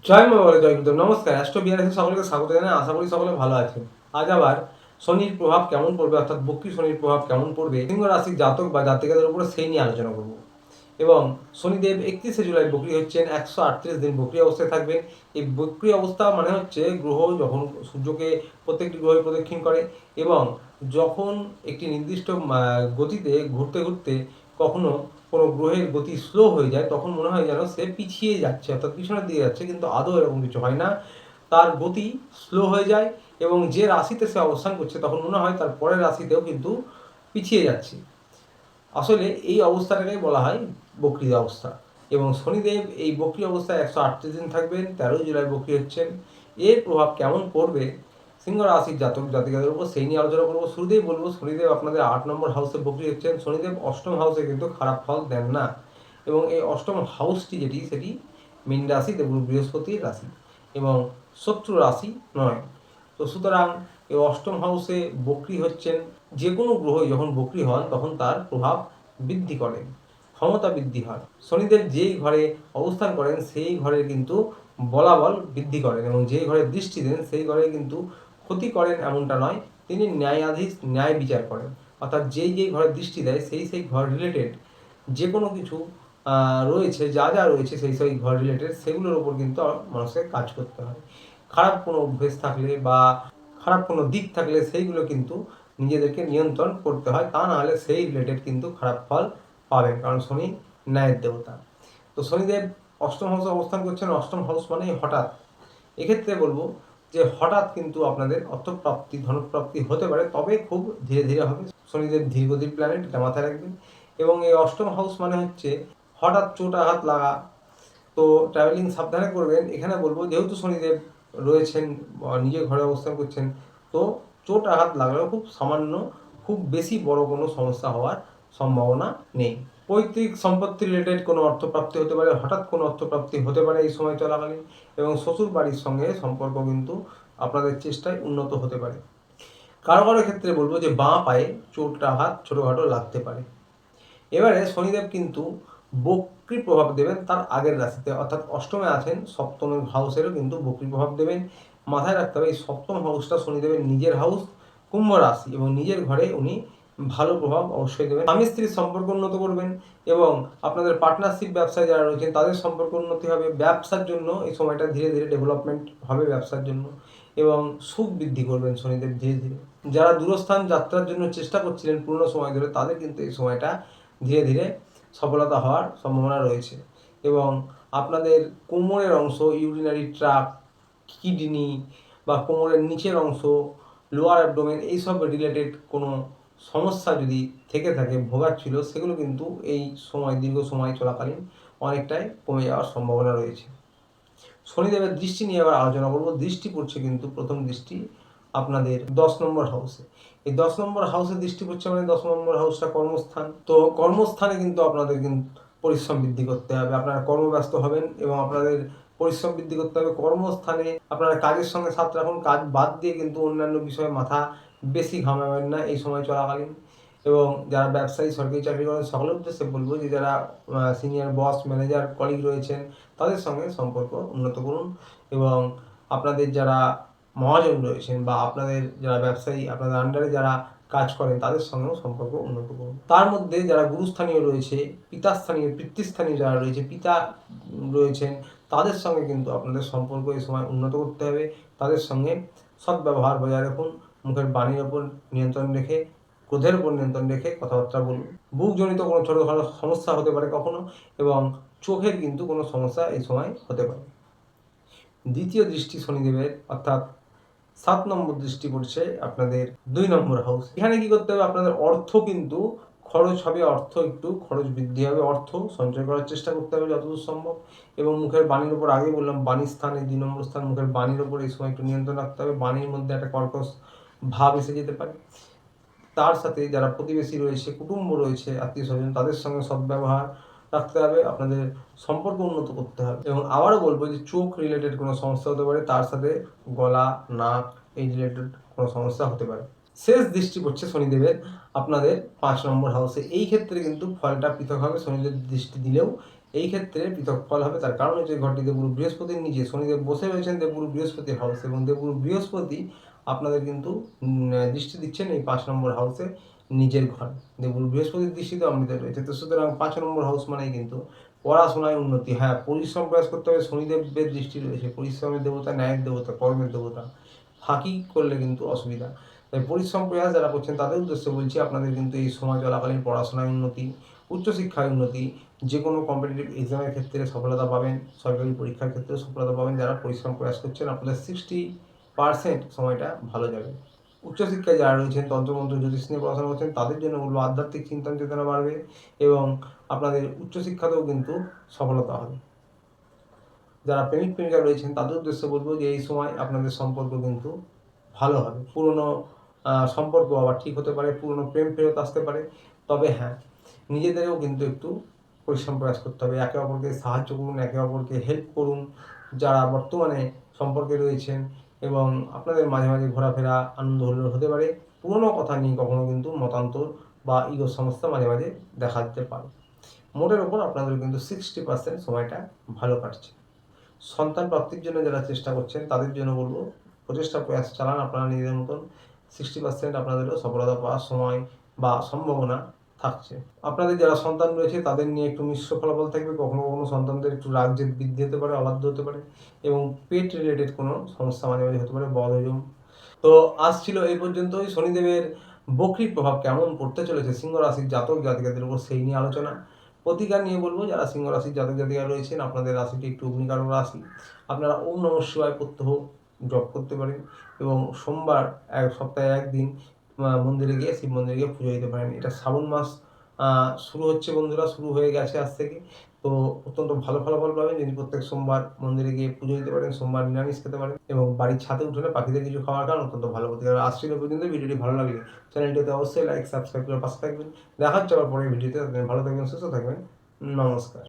জয় মা বলে জয় গুরুদেব। নমস্কার, অ্যাস্ট্রো বিহারে সকলকে স্বাগত জানাই। আশা করি সকলে ভালো আছেন। আজ আবার শনির প্রভাব কেমন পড়বে, অর্থাৎ বক্রী শনির প্রভাব কেমন পড়বে সিংহ রাশির জাতক বা জাতিকাদের উপরে সেই নিয়ে আলোচনা করব। এবং শনিদেব 31শে জুলাই বক্রী হচ্ছেন, 138 দিন বক্রী অবস্থায় থাকবেন। এই বক্রী অবস্থা মানে হচ্ছে গ্রহ যখন সূর্যকে প্রত্যেকটি গ্রহে প্রদক্ষিণ করে এবং যখন একটি নির্দিষ্ট গতিতে ঘুরতে ঘুরতে কখনো কোনো গ্রহের গতি স্লো হয়ে যায়, তখন মনে হয় যেন সে পিছিয়ে যাচ্ছে, অর্থাৎ পিছনের দিকে যাচ্ছে, কিন্তু আদৌ এরকম কিছু হয় না। তার গতি স্লো হয়ে যায় এবং যে রাশিতে সে অবস্থান করছে তখন মনে হয় তার পরের রাশিতেও কিন্তু পিছিয়ে যাচ্ছে। আসলে এই অবস্থাটাকেই বলা হয় বক্রী অবস্থা। এবং শনিদেব এই বক্রী অবস্থায় 138 দিন থাকবেন, 13 জুলাই বক্রী হচ্ছেন। এর প্রভাব কেমন পড়বে সিংহ রাশির জাতক জাতিকাদের উপর সেই নিয়ে আলোচনা করবো। শুরুতেই বলবো, শনিদেব আপনাদের 8 নম্বর হাউসে বক্রী হচ্ছেন। শনিদেব অষ্টম হাউসে কিন্তু খারাপ ফল দেন না এবং এই অষ্টম হাউসটি সেটি মীন রাশি, দেবগুরু বৃহস্পতির রাশি এবং শত্রু রাশি নয়। তো সুতরাং এই অষ্টম হাউসে বক্রী হচ্ছেন। যে কোনো গ্রহই যখন বক্রী হন তখন তার প্রভাব বৃদ্ধি করেন, ক্ষমতা বৃদ্ধি হয়। শনিদেব যেই ঘরে অবস্থান করেন সেই ঘরে কিন্তু বলাবল বৃদ্ধি করেন এবং যেই ঘরে দৃষ্টি দেন সেই ঘরে কিন্তু ক্ষতি করেন এমনটা নয়, তিনি ন্যায়াধীশ, ন্যায় বিচার করেন। অর্থাৎ যেই ঘরে দৃষ্টি দেয় সেই ঘর রিলেটেড যে কোনো কিছু রয়েছে, যা রয়েছে সেই ঘর রিলেটেড সেগুলোর ওপর কিন্তু মানুষকে কাজ করতে হয়। খারাপ কোনো অভ্যেস থাকলে বা খারাপ কোনো দিক থাকলে সেইগুলো কিন্তু নিজেদেরকে নিয়ন্ত্রণ করতে হয়, তা না হলে সেই রিলেটেড কিন্তু খারাপ ফল পাবেন, কারণ শনি ন্যায়ের দেবতা। তো শনিদেব অষ্টম হাউসে অবস্থান করছেন। অষ্টম হাউস মানে হঠাৎ। এক্ষেত্রে বলবো যে হঠাৎ কিন্তু আপনাদের অর্থপ্রাপ্তি, ধনপ্রাপ্তি হতে পারে, তবে খুব ধীরে ধীরে হবে। শনিদেব ধীরগতির প্ল্যানেট, এটা মাথায় রাখবেন। এবং এই অষ্টম হাউস মানে হচ্ছে হঠাৎ চোট আঘাত লাগা। তো ট্রাভেলিং সাবধানে করবেন। এখানে বলবো যেহেতু শনিদেব রয়েছেন, নিজের ঘরে অবস্থান করছেন, তো চোট আঘাত লাগলেও খুব সামান্য, খুব বেশি বড় কোনো সমস্যা হওয়ার সম্ভাবনা নেই। পৈতৃক সম্পত্তি রিলেটেড কোনো অর্থপ্রাপ্তি হতে পারে, হঠাৎ কোনো অর্থপ্রাপ্তি হতে পারে এই সময় চলাকালীন। এবং শ্বশুর বাড়ির সঙ্গে সম্পর্ক কিন্তু আপনাদের চেষ্টায় উন্নত হতে পারে। কারো কারো ক্ষেত্রে বলবো যে বাঁ পায়ে চোট আঘাত ছোটোখাটো লাগতে পারে। এবারে শনিদেব কিন্তু বক্রী প্রভাব দেবেন তার আগের রাশিতে, অর্থাৎ অষ্টমে আছেন, সপ্তম হাউসেরও কিন্তু বক্রী প্রভাব দেবেন। মাথায় রাখতে হবে এই সপ্তম হাউসটা শনিদেবের নিজের হাউস, কুম্ভ রাশি, এবং নিজের ঘরে উনি ভালো প্রভাব অবশ্যই দেবেন। স্বামী স্ত্রীর সম্পর্ক উন্নত করবেন এবং আপনাদের পার্টনারশিপ ব্যবসায় যারা রয়েছেন তাদের সম্পর্ক উন্নতি হবে। ব্যবসার জন্য এই সময়টা ধীরে ধীরে ডেভেলপমেন্ট হবে ব্যবসার জন্য, এবং সুখ বৃদ্ধি করবেন শনিদেব ধীরে ধীরে। যারা দূরস্থান যাত্রার জন্য চেষ্টা করছিলেন পুরনো সময় ধরে, তাদের কিন্তু এই সময়টা ধীরে ধীরে সফলতা হওয়ার সম্ভাবনা রয়েছে। এবং আপনাদের কোমরের অংশ, ইউরিনারি ট্র্যাক্ট, কিডনি বা কোমরের নিচের অংশ, লোয়ার অ্যাবডোমেন, এইসব রিলেটেড কোনো সমস্যা যদি থেকে থাকে, ভোগাচ্ছিল, সেগুলো কিন্তু এই সময়, দীর্ঘ সময় চলাকালীন অনেকটাই কমে যাওয়ার সম্ভাবনা রয়েছে। শনিদেবের দৃষ্টি নিয়ে আবার আলোচনা করবো। দৃষ্টি পড়ছে কিন্তু প্রথম দৃষ্টি আপনাদের 10 নম্বর হাউসে। এই 10 নম্বর হাউসে দৃষ্টি পড়ছে মানে 10 নম্বর হাউসটা কর্মস্থান। তো কর্মস্থানে কিন্তু আপনাদের কিন্তু পরিশ্রম বৃদ্ধি করতে হবে। আপনারা কর্মব্যস্ত হবেন এবং আপনাদের পরিশ্রম বৃদ্ধি করতে হবে। কর্মস্থানে আপনারা কাজের সঙ্গে সাথ রাখুন, কাজ বাদ দিয়ে কিন্তু অন্যান্য বিষয়ে মাথা বেশি ঘামাবেন না এই সময় চলাকালীন। এবং যারা ব্যবসায়ী, সরকারি চাকরি করেন, সকলের উদ্দেশ্যে বলবো যে যারা সিনিয়র বস, ম্যানেজার, কলিগ রয়েছেন, তাদের সঙ্গে সম্পর্ক উন্নত করুন। এবং আপনাদের যারা মহাজন রয়েছেন বা আপনাদের যারা ব্যবসায়ী, আপনাদের আন্ডারে যারা কাজ করেন, তাদের সঙ্গেও সম্পর্ক উন্নত করুন। তার মধ্যে যারা গুরুস্থানীয় রয়েছে, পিতাস্থানীয়, পিতৃস্থানীয় যারা রয়েছে, পিতা রয়েছেন, তাদের সঙ্গে কিন্তু আপনাদের সম্পর্ক এই সময় উন্নত করতে হবে। তাদের সঙ্গে সদ্ব্যবহার বজায় রাখুন। মুখের বাণীর ওপর নিয়ন্ত্রণ রেখে, ক্রোধের উপর নিয়ন্ত্রণ রেখে কথাবার্তা বলুন। বুকজনিত কোনো ছোটোখাটো সমস্যা হতে পারে কখনো, এবং চোখের কিন্তু কোনো সমস্যা এই সময় হতে পারে। দ্বিতীয় দৃষ্টি শনিদেবের, অর্থাৎ 7 নম্বর দৃষ্টি পড়ছে আপনাদের 2 নম্বর হাউস। এখানে কি করতে হবে, আপনাদের অর্থ কিন্তু খরচ হবে, অর্থ একটু খরচ বৃদ্ধি হবে, অর্থ সঞ্চয় করার চেষ্টা করতে হবে যতদূর সম্ভব। এবং মুখের বাণীর উপর, আগে বললাম বাণীর স্থানে 2 নম্বর স্থান, মুখের বাণীর উপর এই সময় একটু নিয়ন্ত্রণ রাখতে হবে। বাণীর মধ্যে একটা কর্কশ ভাব এসে যেতে পারে। তার সাথে যারা প্রতিবেশী রয়েছে, কুটুম্ব রয়েছে, আত্মীয় স্বজন, তাদের সঙ্গে সদ্ব্যবহার রাখতে হবে। আপনাদের সম্পর্ক উন্নত করতে হবে। এবং আবারও বলবো যে চোখ রিলেটেড কোনো সমস্যা হতে পারে, তার সাথে গলা, নাক, এই রিলেটেড কোনো সমস্যা হতে পারে। শেষ দৃষ্টি পড়ছে শনিদেবের আপনাদের 5 নম্বর হাউসে। এই ক্ষেত্রে কিন্তু ফলটা পৃথক হবে। শনিদেব দৃষ্টি দিলেও এই ক্ষেত্রে পৃথক ফল হবে। তার কারণ হচ্ছে ঘরটি দেবগুরু বৃহস্পতির নিচে শনিদেব বসে রয়েছেন দেবগুরু বৃহস্পতির হাউসে, এবং দেবগুরু বৃহস্পতি আপনাদের কিন্তু দৃষ্টি দিচ্ছেন এই 5 নম্বর হাউসে, নিজের ঘর। দেবগুরু বৃহস্পতির দৃষ্টিতে অমৃত রয়েছে। তো সুতরাং 5 নম্বর হাউস মানেই কিন্তু পড়াশোনায় উন্নতি। হ্যাঁ, পরিশ্রম প্রয়াস করতে হবে, শনিদেবের দৃষ্টি রয়েছে, পরিশ্রমের দেবতা, ন্যায়ের দেবতা, কর্মের দেবতা। ফাঁকি করলে কিন্তু অসুবিধা। তাই পরিশ্রম প্রয়াস যারা করছেন তাদের উদ্দেশ্যে বলছি, আপনাদের কিন্তু এই সময় চলাকালীন পড়াশোনায় উন্নতি, উচ্চশিক্ষায় উন্নতি, যে কোনো কম্পিটিটিভ এক্সামের ক্ষেত্রে সফলতা পাবেন, সরকারি পরীক্ষার ক্ষেত্রে সফলতা পাবেন। যারা পরিশ্রম প্রয়াস করছেন আপনাদের 60% সময়টা ভালো যাবে। উচ্চশিক্ষায় যারা রয়েছেন, তন্ত্রমন্ত্র জ্যোতিষ নিয়ে পড়াশোনা করছেন, তাদের জন্য বলবো আধ্যাত্মিক চিন্তন চেতনা বাড়বে এবং আপনাদের উচ্চশিক্ষাতেও কিন্তু সফলতা হবে। যারা প্রেমিক প্রেমিকা রয়েছেন তাদের উদ্দেশ্যে বলবো যে এই সময় আপনাদের সম্পর্ক কিন্তু ভালো হবে। পুরনো সম্পর্ক আবার ঠিক হতে পারে, পুরনো প্রেম ফেরত আসতে পারে। তবে হ্যাঁ, নিজেদেরও কিন্তু একটু পরিশ্রম প্রয়াস করতে হবে। একে অপরকে সাহায্য করুন, একে অপরকে হেল্প করুন যারা বর্তমানে সম্পর্কে রয়েছেন, এবং আপনাদের মাঝে মাঝে ঘোরাফেরা আনন্দ হলেও হতে পারে। পুরনো কথা নিয়ে কখনো কিন্তু মতান্তর বা ইগোর সমস্যা মাঝে মাঝে দেখা দিতে পারে। মোটের ওপর আপনাদের কিন্তু 60% সময়টা ভালো কাটছে। সন্তান প্রাপ্তির জন্য যারা চেষ্টা করছেন তাদের জন্য বলবো প্রচেষ্টা প্রয়াস চালান আপনারা নিজেদের মতন। 60% আপনাদেরও সফলতা পাওয়ার সময় বা সম্ভাবনা থাকছে। আপনাদের যারা সন্তান রয়েছে তাদের নিয়ে একটু মিশ্র ফলাফল থাকবে। কখনো কখনো সন্তানদের একটু রাগ জেদ বৃদ্ধি হতে পারে, অবাধ্য হতে পারে, এবং পেট রিলেটেড কোনো সমস্যা মাঝে মাঝে হতে পারে, বদহজম। তো আজ ছিল এই পর্যন্তই। শনিদেবের বক্রির প্রভাব কেমন পড়তে চলেছে সিংহ রাশির জাতক জাতিকাদের উপর সেই নিয়ে আলোচনা। প্রতিকার নিয়ে বলবো, যারা সিংহ রাশির জাতক জাতিকা রয়েছেন আপনাদের রাশিটি একটু অগ্নিকারক রাশি, আপনারা ওম নমঃ শিবায় প্রত্যহ জপ করতে পারেন, এবং সোমবার সপ্তাহে একদিন মন্দিরে গিয়ে শিব মন্দিরে গিয়ে পুজো দিতে পারেন। এটা শ্রাবণ মাস শুরু হচ্ছে বন্ধুরা, শুরু হয়ে গেছে আজ থেকে। তো অত্যন্ত ভালো ফলাফল পাবেন যদি প্রত্যেক সোমবার মন্দিরে গিয়ে পুজো দিতে পারেন, সোমবার নিরামিষ খেতে পারেন, এবং বাড়ির ছাদে উঠোনে পাখিদের কিছু খাওয়ার কারণ অত্যন্ত ভালো প্রতিকার। আজ ছিল পর্যন্ত। ভিডিওটি ভালো লাগলে চ্যানেলটিতে অবশ্যই লাইক সাবস্ক্রাইব করে পাশে থাকবেন। দেখা হচ্ছে আবার পরের ভিডিওতে। ভালো থাকবেন, সুস্থ থাকবেন। নমস্কার।